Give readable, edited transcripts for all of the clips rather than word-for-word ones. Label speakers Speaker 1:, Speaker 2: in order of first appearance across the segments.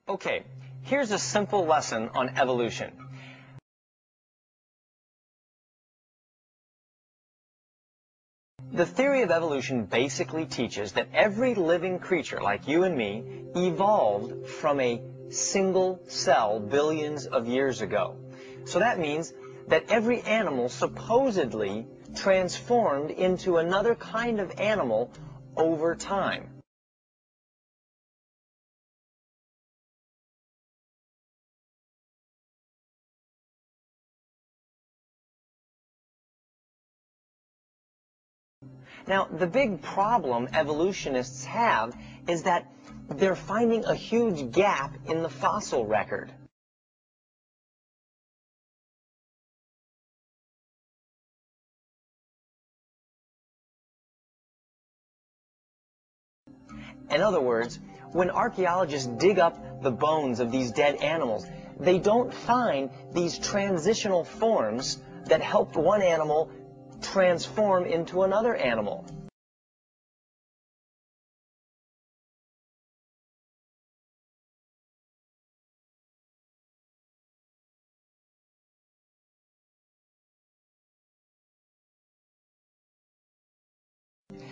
Speaker 1: Okay, here's a simple lesson on evolution. The theory of evolution basically teaches that every living creature, like you and me, evolved from a single cell billions of years ago. So that means that every animal supposedly transformed into another kind of animal over time. Now, the big problem evolutionists have is that they're finding a huge gap in the fossil record. In other words, when archaeologists dig up the bones of these dead animals, they don't find these transitional forms that helped one animal transform into another animal.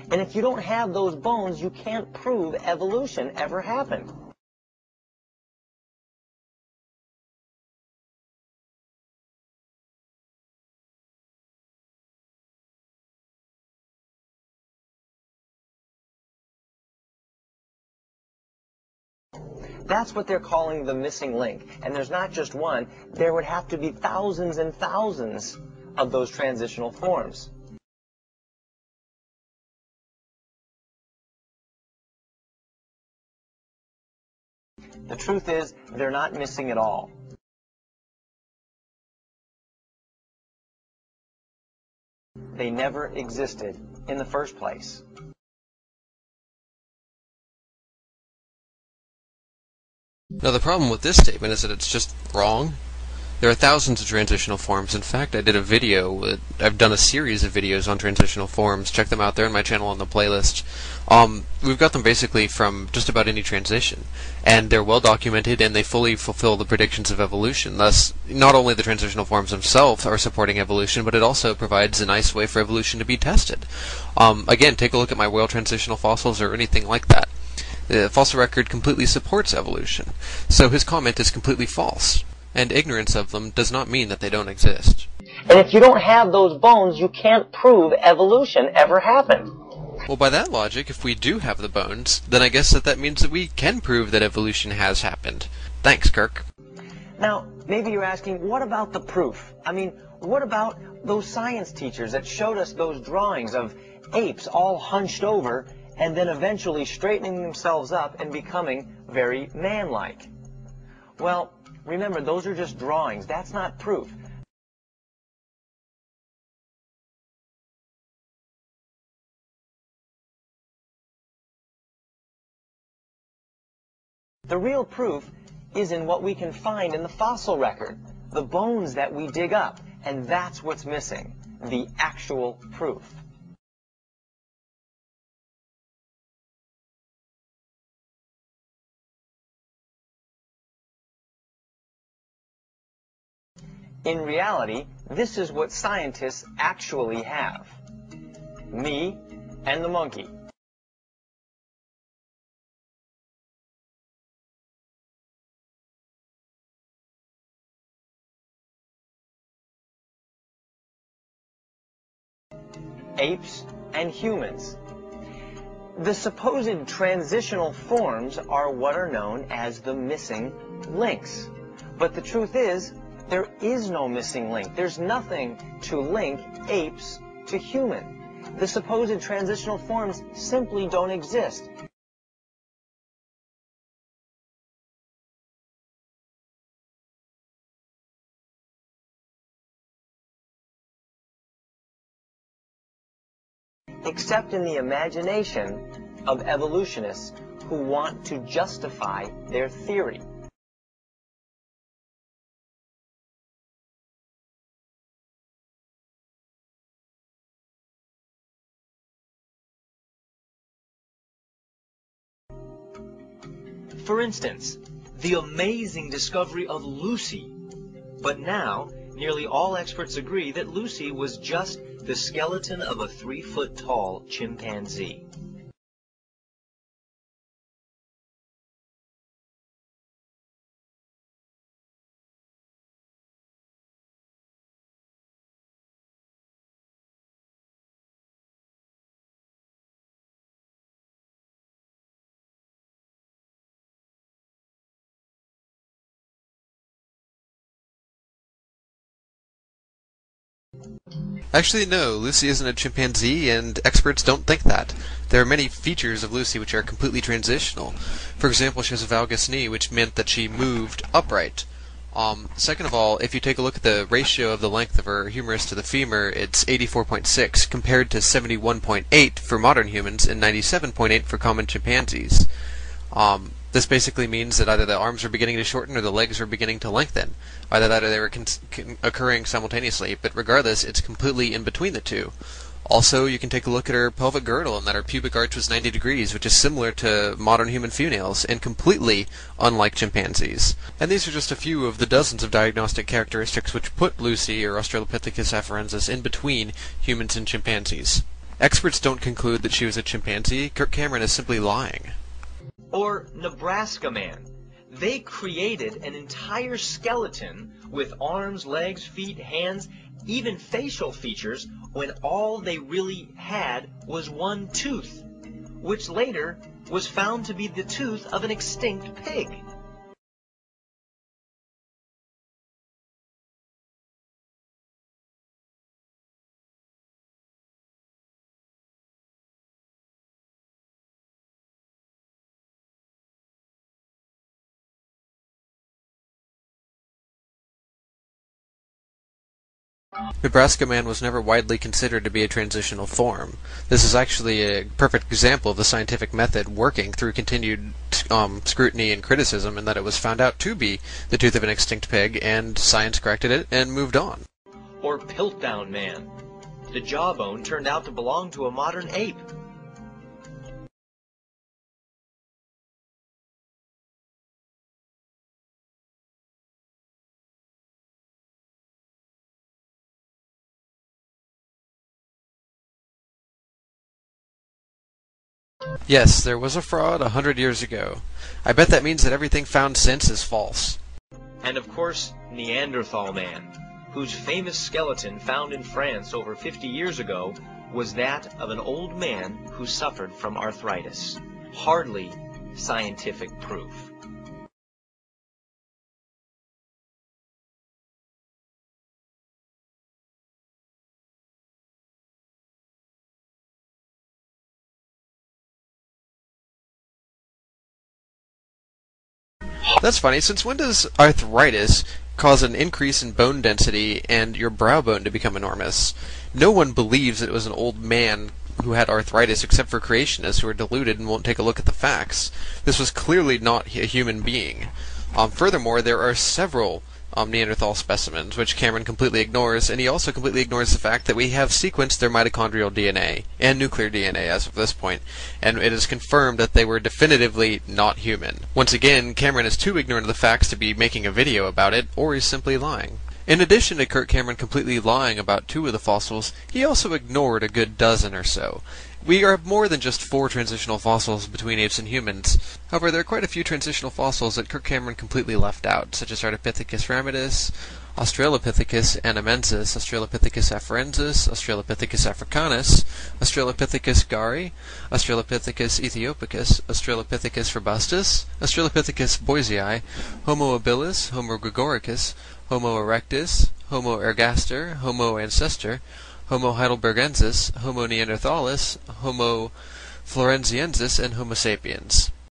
Speaker 1: And if you don't have those bones, you can't prove evolution ever happened. That's what they're calling the missing link. And there's not just one. There would have to be thousands and thousands of those transitional forms. The truth is, they're not missing at all. They never existed in the first place.
Speaker 2: Now the problem with this statement is that it's just wrong. There are thousands of transitional forms. In fact, I did a video, I've done a series of videos on transitional forms. Check them out there on my channel on the playlist. We've got them basically from just about any transition. And they're well documented and they fully fulfill the predictions of evolution. Thus, not only the transitional forms themselves are supporting evolution, but it also provides a nice way for evolution to be tested. Again, take a look at my whale transitional fossils or anything like that. The fossil record completely supports evolution. So his comment is completely false. And ignorance of them does not mean that they don't exist.
Speaker 1: And if you don't have those bones, you can't prove evolution ever happened.
Speaker 2: Well, by that logic, if we do have the bones, then I guess that means that we can prove that evolution has happened. Thanks, Kirk.
Speaker 1: Now, maybe you're asking, what about the proof? I mean, what about those science teachers that showed us those drawings of apes all hunched over and then eventually straightening themselves up and becoming very man-like? Well, remember, those are just drawings. That's not proof. The real proof is in what we can find in the fossil record, the bones that we dig up, and that's what's missing, the actual proof. In reality, this is what scientists actually have. Me and the monkey. Apes and humans. The supposed transitional forms are what are known as the missing links. But the truth is, there is no missing link. There's nothing to link apes to human. The supposed transitional forms simply don't exist. Except in the imagination of evolutionists who want to justify their theory. For instance, the amazing discovery of Lucy. But now, nearly all experts agree that Lucy was just the skeleton of a 3-foot-tall chimpanzee.
Speaker 2: Actually, no, Lucy isn't a chimpanzee, and experts don't think that. There are many features of Lucy which are completely transitional. For example, she has a valgus knee, which meant that she moved upright. Second of all, if you take a look at the ratio of the length of her humerus to the femur, it's 84.6 compared to 71.8 for modern humans and 97.8 for common chimpanzees. This basically means that either the arms are beginning to shorten or the legs are beginning to lengthen. Either that or they were occurring simultaneously, but regardless, it's completely in between the two. Also, you can take a look at her pelvic girdle and that her pubic arch was 90 degrees, which is similar to modern human females, and completely unlike chimpanzees. And these are just a few of the dozens of diagnostic characteristics which put Lucy, or Australopithecus afarensis, in between humans and chimpanzees. Experts don't conclude that she was a chimpanzee. Kirk Cameron is simply lying.
Speaker 1: Or Nebraska Man. They created an entire skeleton with arms, legs, feet, hands, even facial features, when all they really had was one tooth, which later was found to be the tooth of an extinct pig.
Speaker 2: Nebraska Man was never widely considered to be a transitional form. This is actually a perfect example of the scientific method working through continued scrutiny and criticism, in that it was found out to be the tooth of an extinct pig, and science corrected it and moved on.
Speaker 1: Or Piltdown Man. The jawbone turned out to belong to a modern ape.
Speaker 2: Yes, there was a fraud 100 years ago. I bet that means that everything found since is false.
Speaker 1: And of course, Neanderthal Man, whose famous skeleton found in France over 50 years ago was that of an old man who suffered from arthritis. Hardly scientific proof.
Speaker 2: That's funny. Since when does arthritis cause an increase in bone density and your brow bone to become enormous? No one believes it was an old man who had arthritis except for creationists who are deluded and won't take a look at the facts. This was clearly not a human being. Furthermore, there are several Neanderthal specimens, which Cameron completely ignores, and he also completely ignores the fact that we have sequenced their mitochondrial DNA and nuclear DNA as of this point, and it is confirmed that they were definitively not human. Once again, Cameron is too ignorant of the facts to be making a video about it, or he's simply lying. In addition to Kirk Cameron completely lying about 2 of the fossils, he also ignored a good dozen or so. We have more than just 4 transitional fossils between apes and humans. However, there are quite a few transitional fossils that Kirk Cameron completely left out, such as Ardipithecus ramidus, Australopithecus anamensis, Australopithecus afarensis, Australopithecus africanus, Australopithecus gari, Australopithecus ethiopicus, Australopithecus robustus, Australopithecus boisei, Homo habilis, Homo gregoricus, Homo erectus, Homo ergaster, Homo ancestor, Homo heidelbergensis, Homo neanderthalis, Homo florenziensis, and Homo sapiens.